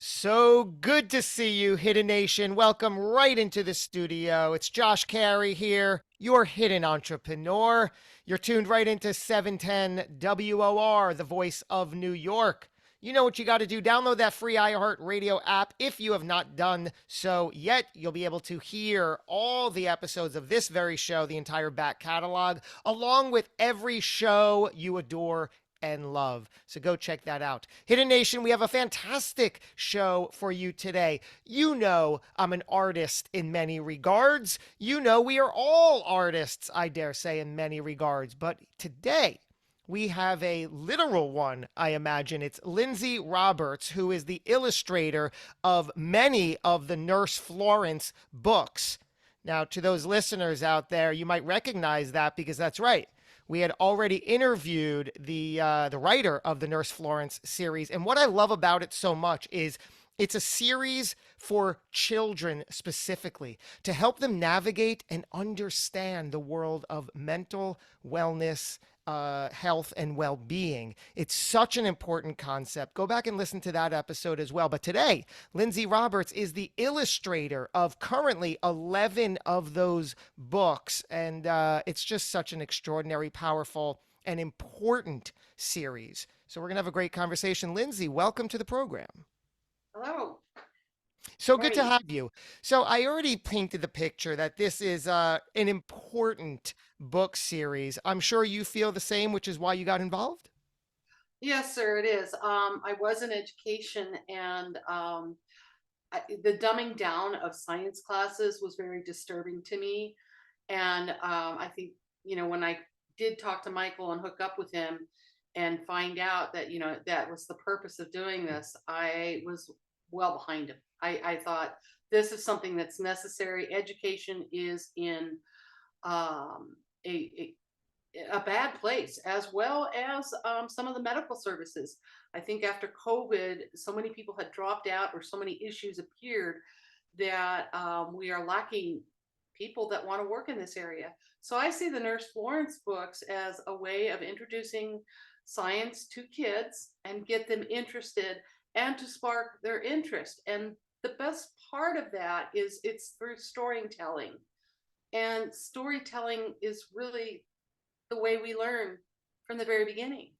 So good to see you, Hidden Nation. Welcome right into the studio. It's Josh Cary here, your hidden entrepreneur. You're tuned right into 710 WOR, the voice of New York. You know what you got to do. Download that free iHeart Radio app if you have not done so yet. You'll be able to hear all the episodes of this very show, the entire back catalog, along with every show you adore and love. So go check that out. Hidden Nation, we have a fantastic show for you today. You know I'm an artist in many regards. You know we are all artists, I dare say, in many regards. But today, we have a literal one, I imagine. It's Lindsay Roberts, who is the illustrator of many of the Nurse Florence books. Now, to those listeners out there, you might recognize that because that's right. We had already interviewed the writer of the Nurse Florence series, and what I love about it so much is it's a series for children specifically to help them navigate and understand the world of mental wellness, health, and well being. It's such an important concept. Go back and listen to that episode as well. But today, Lindsay Roberts is the illustrator of currently 11 of those books. And it's just such an extraordinary, powerful, and important series. So we're going to have a great conversation. Lindsay, welcome to the program. Hello. So good to Ready. have you. So I already painted the picture that this is an important book series. I'm sure you feel the same, which is why you got involved. Yes, sir, it is. I was in education and the dumbing down of science classes was very disturbing to me. And I think, when I did talk to Michael and hook up with him and find out that, that was the purpose of doing this, I was well behind him. I thought this is something that's necessary. Education is in a a bad place, as well as some of the medical services. I think after COVID, so many people had dropped out or so many issues appeared that we are lacking people that want to work in this area. So I see the Nurse Florence books as a way of introducing science to kids and get them interested and to spark their interest. And the best part of that is it's through storytelling. And storytelling is really the way we learn from the very beginning.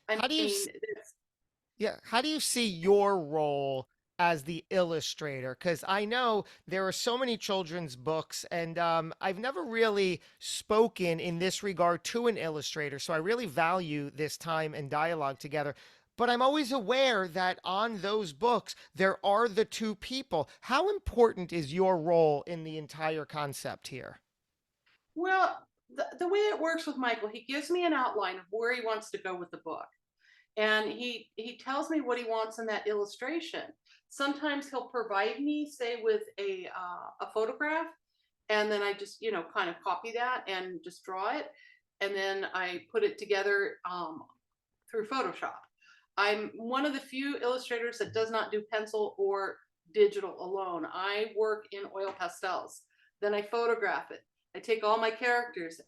I How do you mean, it's, Yeah, how do you see your role as the illustrator? Because I know there are so many children's books, and I've never really spoken in this regard to an illustrator. So I really value this time and dialogue together. But I'm always aware that on those books, there are the two people. How important is your role in the entire concept here? well, the way it works with Michael, he gives me an outline of where he wants to go with the book. And he tells me what he wants in that illustration. Sometimes he'll provide me, say, with a photograph, and then I just kind of copy that and just draw it, and then I put it together through Photoshop. I'm one of the few illustrators that does not do pencil or digital alone. I work in oil pastels. Then I photograph it. I take all my characters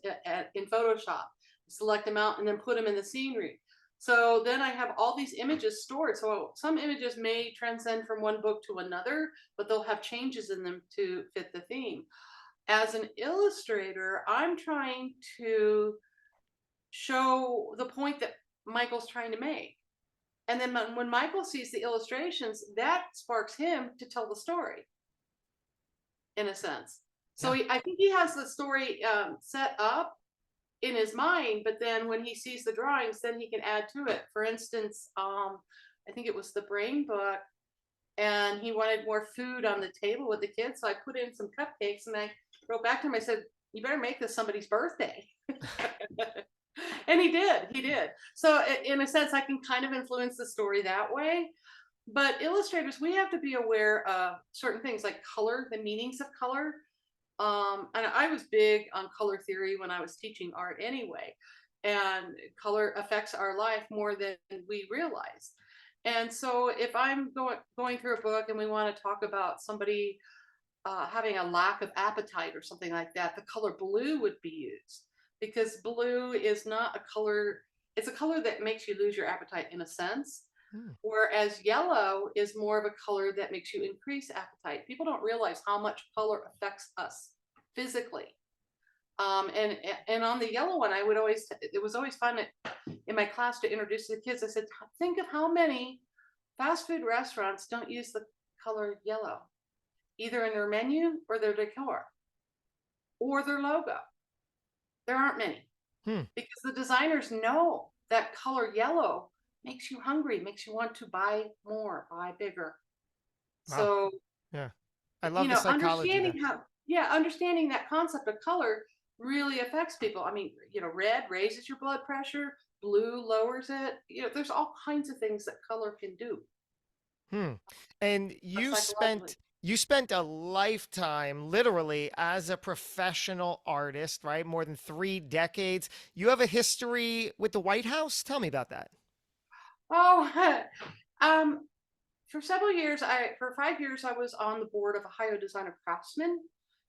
in Photoshop, select them out, and then put them in the scenery. So then I have all these images stored. So some images may transcend from one book to another, but they'll have changes in them to fit the theme. As an illustrator, I'm trying to show the point that Michael's trying to make. And then when Michael sees the illustrations, that sparks him to tell the story in a sense. So Yeah. I think he has the story set up in his mind, but then when he sees the drawings, then he can add to it. For instance, I think it was the brain book, and he wanted more food on the table with the kids. So I put in some cupcakes and I wrote back to him. I said, "You better make this somebody's birthday." And he did. He did. So in a sense, I can kind of influence the story that way. But illustrators, we have to be aware of certain things like color, the meanings of color. And I was big on color theory when I was teaching art anyway. And color affects our life more than we realize. And so if I'm going through a book and we want to talk about somebody having a lack of appetite or something like that, the color blue would be used because blue is not a color, it's a color that makes you lose your appetite in a sense. Hmm. Whereas yellow is more of a color that makes you increase appetite. People don't realize how much color affects us physically. And on the yellow one, I would always, it was always fun in my class to introduce the kids. I said, think of how many fast food restaurants don't use the color yellow, either in their menu or their decor or their logo. There aren't many Hmm. because the designers know that color yellow makes you hungry, makes you want to buy more, buy bigger. Wow. So, Yeah. I love the psychology understanding there. how, yeah, understanding that concept of color really affects people. I mean, red raises your blood pressure, blue lowers it. There's all kinds of things that color can do Hmm. And psychologically. you spent a lifetime literally as a professional artist, right? More than 3 decades. You have a history with the White House. Tell me about that. Oh, um, for several years, for 5 years, I was on the board of Ohio Designer Craftsmen.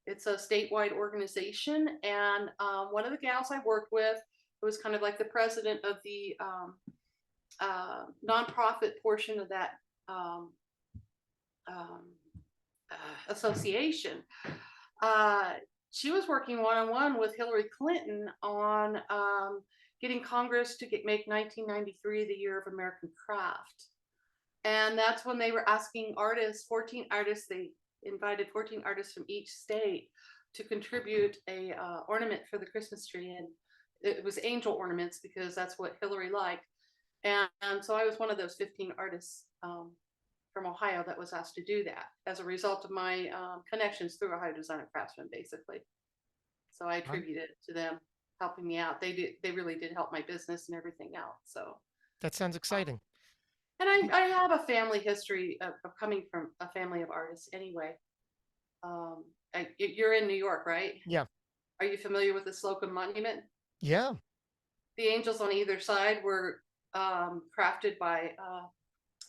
It's a statewide organization, and one of the gals I worked with was kind of like the president of the nonprofit portion of that um, um, association. Uh, she was working one on one with Hillary Clinton on getting Congress to make 1993 the year of American craft. And that's when they were asking artists, 14 artists, they invited 14 artists from each state to contribute a ornament for the Christmas tree. And it was angel ornaments because that's what Hillary liked. And so I was one of those 15 artists from Ohio that was asked to do that as a result of my connections through Ohio Designer Craftsmen, basically. So I Right. attribute it to them helping me out. They really did help my business and everything else. So That sounds exciting. and I have a family history of coming from a family of artists anyway. Um, you're in New York, right? Yeah. Are you familiar with the Slocum Monument? Yeah. The angels on either side were crafted by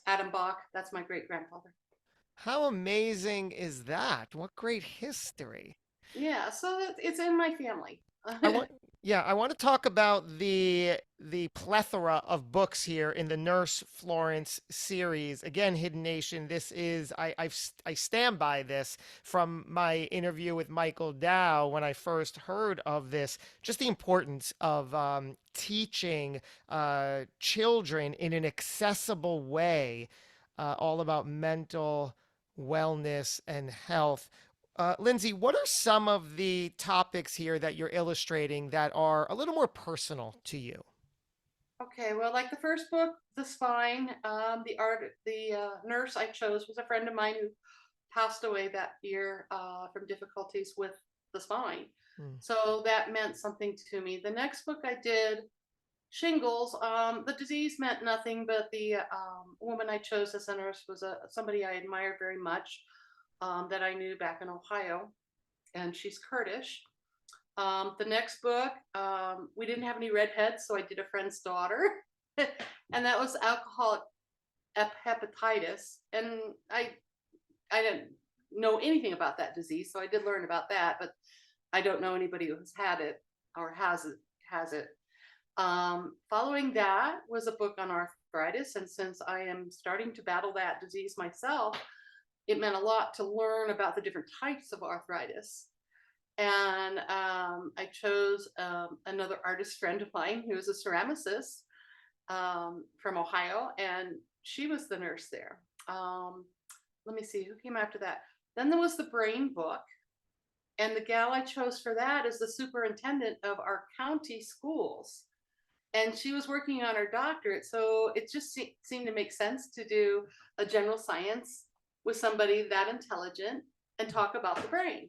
Adam Bach. That's my great grandfather. How amazing is that? What great history. Yeah, so it's in my family. I want yeah, I want to talk about the plethora of books here in the Nurse Florence series. Again, Hidden Nation, this is I stand by this from my interview with Michael Dow when I first heard of this, just the importance of teaching children in an accessible way, all about mental wellness and health. Lindsay, what are some of the topics here that you're illustrating that are a little more personal to you? Okay, well, like the first book, The Spine, the nurse I chose was a friend of mine who passed away that year from difficulties with the spine. Hmm. So that meant something to me. The next book I did, Shingles. The disease meant nothing, but the woman I chose as a nurse was somebody I admired very much that I knew back in Ohio, and she's Kurdish. The next book, we didn't have any redheads, so I did a friend's daughter, and that was alcoholic hepatitis. And I didn't know anything about that disease, so I did learn about that, but I don't know anybody who has had it or has it. Following that was a book on arthritis, and since I am starting to battle that disease myself, it meant a lot to learn about the different types of arthritis. And I chose another artist friend of mine who is a ceramicist from Ohio, and she was the nurse there. Let me see who came after that. Then there was the brain book, and the gal I chose for that is the superintendent of our county schools, and she was working on her doctorate, so it just seemed to make sense to do a general science with somebody that intelligent and talk about the brain.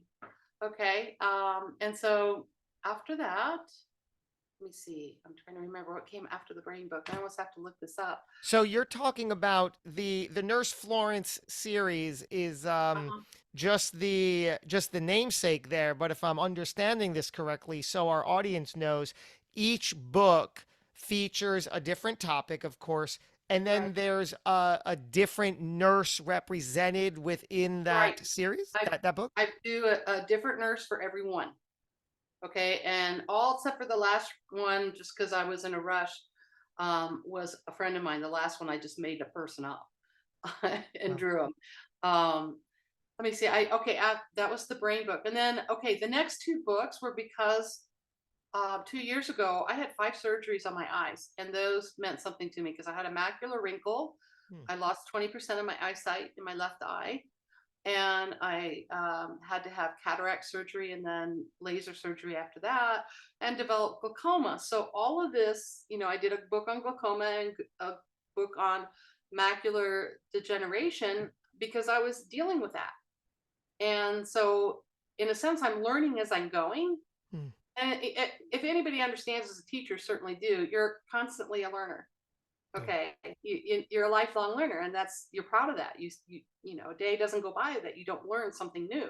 Okay. And so after that, let me see. I'm trying to remember what came after the brain book. I almost have to look this up. So you're talking about the Nurse Florence series is Uh-huh. just the namesake there, but if I'm understanding this correctly, so our audience knows, each book features a different topic, of course, and then Right. there's a different nurse represented within Right. that series, I that book. I do a different nurse for every one. Okay. And all except for the last one, just because I was in a rush. was a friend of mine. The last one I just made a person up and drew him. Um, let me see. That was the brain book, and then the next two books were because 2 years ago I had 5 surgeries on my eyes, and those meant something to me because I had a macular wrinkle. Hmm. I lost 20% of my eyesight in my left eye, and I had to have cataract surgery and then laser surgery after that, and developed glaucoma. So all of this, I did a book on glaucoma and a book on macular degeneration because I was dealing with that. And so, in a sense, I'm learning as I'm going. Hmm. And if anybody understands as a teacher, certainly do. You're constantly a learner. Yeah. Okay, you're a lifelong learner, and you're proud of that. A day doesn't go by that you don't learn something new.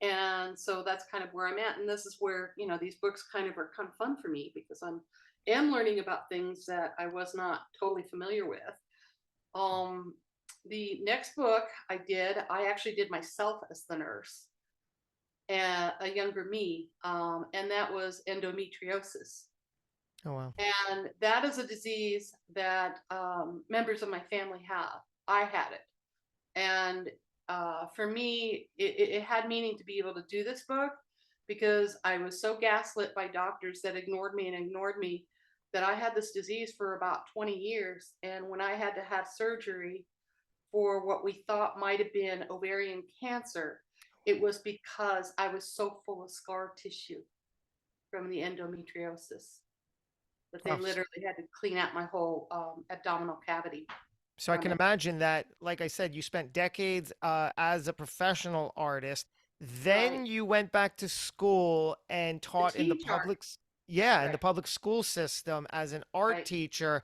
And so that's kind of where I'm at. And this is where these books are kind of fun for me because am learning about things that I was not totally familiar with. Um, the next book I actually did myself as the nurse and a younger me, and that was endometriosis. Oh, wow. And that is a disease that members of my family have. I had it. And for me, it had meaning to be able to do this book because I was so gaslit by doctors that ignored me and ignored me that I had this disease for about 20 years. And when I had to have surgery for what we thought might have been ovarian cancer, it was because I was so full of scar tissue from the endometriosis that they Wow. literally had to clean out my whole abdominal cavity So I from can it. imagine that, like I said, you spent decades as a professional artist. Right. Then you went back to school and To taught in the teach art. in the Right. public school system as an art Right. teacher.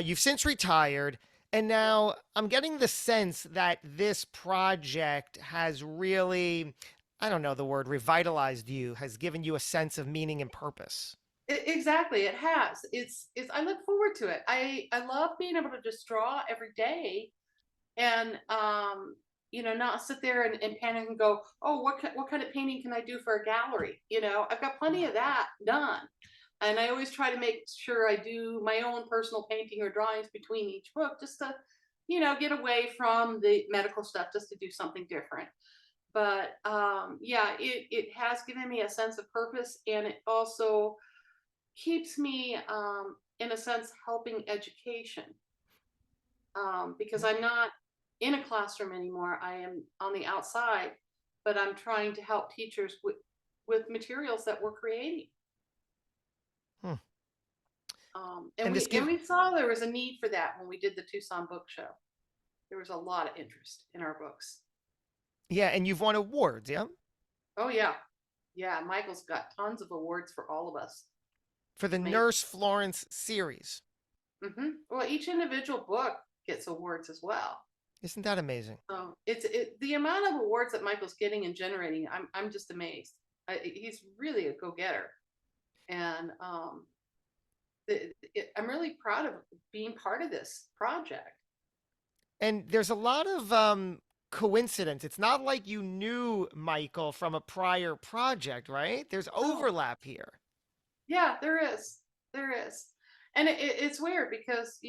You've since retired, and Yep. now I'm getting the sense that this project has really, I don't know the word, revitalized you, has given you a sense of meaning and purpose. Exactly. It has. It's. I look forward to it. I love being able to just draw every day and not sit there and panic and go, oh, what kind of painting can I do for a gallery? I've got plenty of that done. And I always try to make sure I do my own personal painting or drawings between each book just to, get away from the medical stuff, just to do something different. But yeah, it has given me a sense of purpose, and it also keeps me, in a sense, helping education, because I'm not in a classroom anymore. I am on the outside, but I'm trying to help teachers with materials that we're creating. Hmm. And And this we gives, saw there was a need for that when we did the Tucson book show. There was a lot of interest in our books. yeah, and you've won awards, yeah, Oh yeah, yeah. Michael's got tons of awards for all of us. for the It's amazing. Nurse Florence series. Well, each individual book gets awards as well. Isn't that amazing? So the amount of awards that Michael's getting and generating. I'm just amazed. He's really a go getter, and I'm really proud of being part of this project. And there's a lot of coincidence. It's not like you knew Michael from a prior project, right? There's Oh, overlap here. yeah, there is, and it's weird because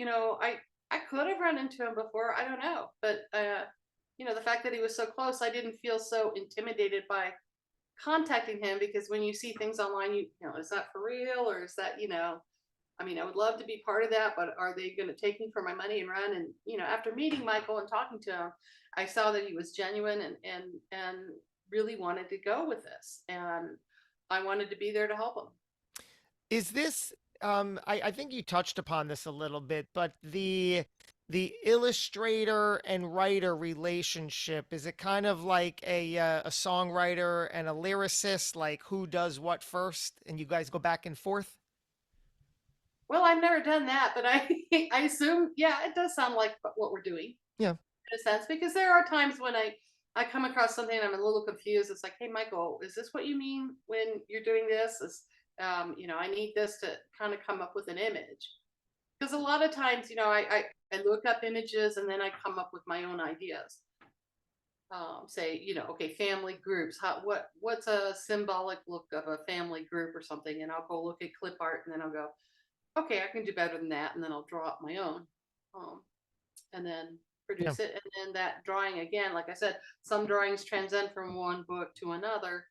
I could have run into him before. I don't know, but the fact that he was so close, I didn't feel so intimidated by contacting him because when you see things online, is that for real or is that I mean, I would love to be part of that, but are they going to take me for my money and run? And after meeting Michael and talking to him, I saw that he was genuine and really wanted to go with this, and I wanted to be there to help him. Is this, I think you touched upon this a little bit, but the illustrator and writer relationship, is it kind of like a songwriter and a lyricist, like who does what first, and you guys go back and forth? Well, I've never done that, but I I assume, yeah, it does sound like what we're doing Yeah. in a sense, because there are times when I come across something and I'm a little confused. It's like, hey, Michael, is this what you mean when you're doing this? I need this to kind of come up with an image. Because a lot of times, I look up images and then I come up with my own ideas. Say, okay, family groups. What's a symbolic look of a family group or something? And I'll go look at clip art and then I'll go, okay, I can do better than that, and then I'll draw up my own, um, and then Yeah. produce it. And then that drawing again, like I said, some drawings transcend from one book to another,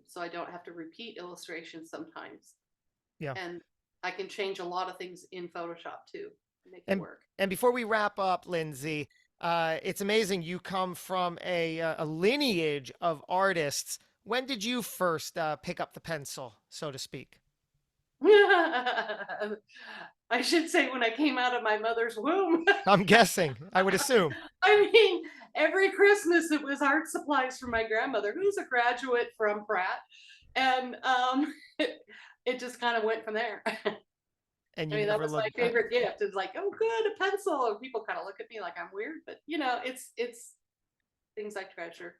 so I don't have to repeat illustrations sometimes. Yeah. And I can change a lot of things in Photoshop too, make it And work. and before we wrap up, Lindsay, it's amazing you come from a lineage of artists. When did you first pick up the pencil, so to speak? I should say when I came out of my mother's womb. I'm guessing. I would assume. I mean, every Christmas it was art supplies from my grandmother, who's a graduate from Pratt, and it just kind of went from there. And I you mean, that never was my looked back. favorite gift. It's like, oh, good, a pencil. And people kind of look at me like I'm weird, but it's things I treasure.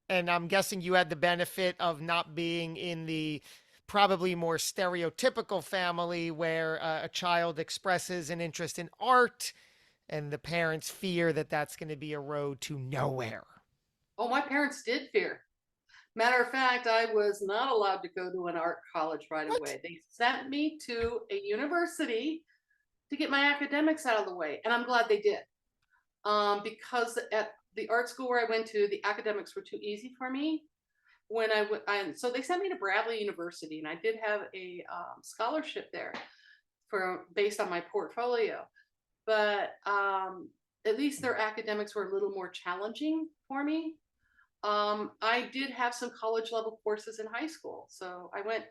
And I'm guessing you had the benefit of not being in the probably more stereotypical family where a child expresses an interest in art and the parents fear that that's going to be a road to nowhere. Oh, my parents did fear. Matter of fact, I was not allowed to go to an art college right What? away. They sent me to a university to get my academics out of the way, and I'm glad they did. Because at the art school where I went to, the academics were too easy for me. When I went, and so they sent me to Bradley University, and I did have a scholarship there for based on my portfolio. But at least their academics were a little more challenging for me. I did have some college level courses in high school, so I went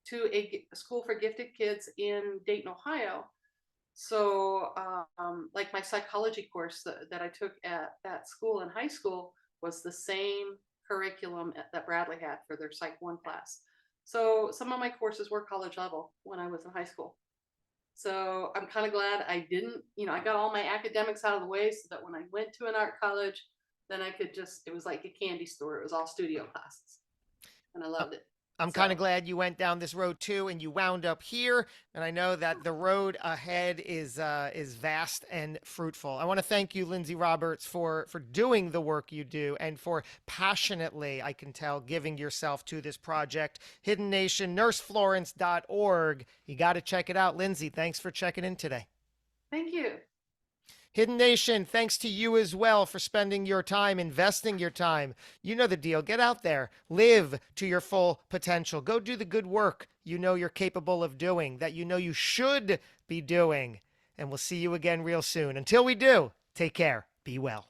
to a school for gifted kids in Dayton, Ohio. So, like my psychology course that I took at that school in high school was the same curriculum that Bradley had for their Psych 1 class. So, some of my courses were college level when I was in high school. So, I'm kind of glad I didn't, I got all my academics out of the way so that when I went to an art college, then I could just, it was like a candy store. It was all studio classes, and I Uh, loved it. I'm kind of So, glad you went down this road too, and you wound up here. And I know that the road ahead is vast and fruitful. I want to thank you, Lindsay Roberts, for doing the work you do and for passionately, I can tell, giving yourself to this project. Hidden Nation, nurseflorence.org. You got to check it out, Lindsay. Thanks for checking in today. thank you. Hidden Nation, thanks to you as well for spending your time, investing your time. You know the deal. Get out there, live to your full potential. Go do the good work you know you're capable of doing, that you know you should be doing. And we'll see you again real soon. Until we do, take care. Be well.